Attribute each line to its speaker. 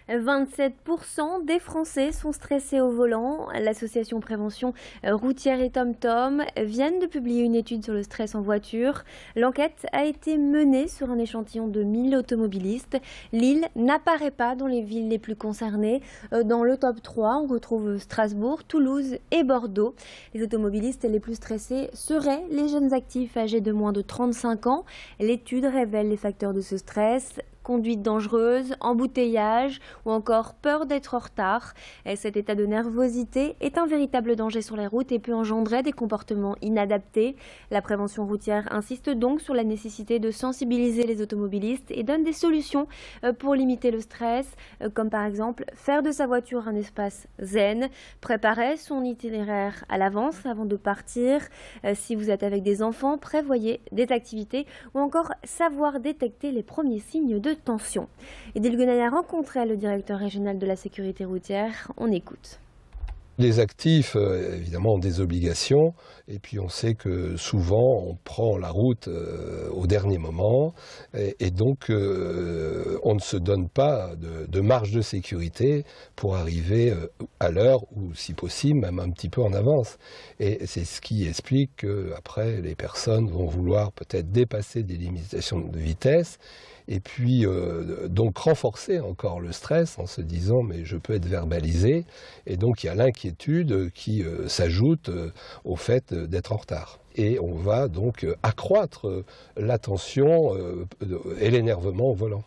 Speaker 1: 27% des Français sont stressés au volant. L'association Prévention routière et TomTom viennent de publier une étude sur le stress en voiture. L'enquête a été menée sur un échantillon de 1000 automobilistes. Lille n'apparaît pas dans les villes les plus concernées. Dans le top 3, on retrouve Strasbourg, Toulouse et Bordeaux. Les automobilistes les plus stressés seraient les jeunes actifs âgés de moins de 35 ans. L'étude révèle les facteurs de ce stress: conduite dangereuse, embouteillage ou encore peur d'être en retard. Et cet état de nervosité est un véritable danger sur les routes et peut engendrer des comportements inadaptés. La prévention routière insiste donc sur la nécessité de sensibiliser les automobilistes et donne des solutions pour limiter le stress, comme par exemple faire de sa voiture un espace zen, préparer son itinéraire à l'avance avant de partir. Si vous êtes avec des enfants, prévoyez des activités ou encore savoir détecter les premiers signes de tension. Edil Guenaille a rencontré le directeur régional de la sécurité routière. On écoute.
Speaker 2: Les actifs, évidemment, ont des obligations, et puis on sait que souvent on prend la route au dernier moment, et donc on ne se donne pas de marge de sécurité pour arriver à l'heure, ou si possible même un petit peu en avance. Et c'est ce qui explique qu'après les personnes vont vouloir peut-être dépasser des limitations de vitesse, et puis donc renforcer encore le stress en se disant mais je peux être verbalisé, et donc il y a l'inquiétude qui s'ajoute au fait d'être en retard. Et on va donc accroître l'attention et l'énervement au volant.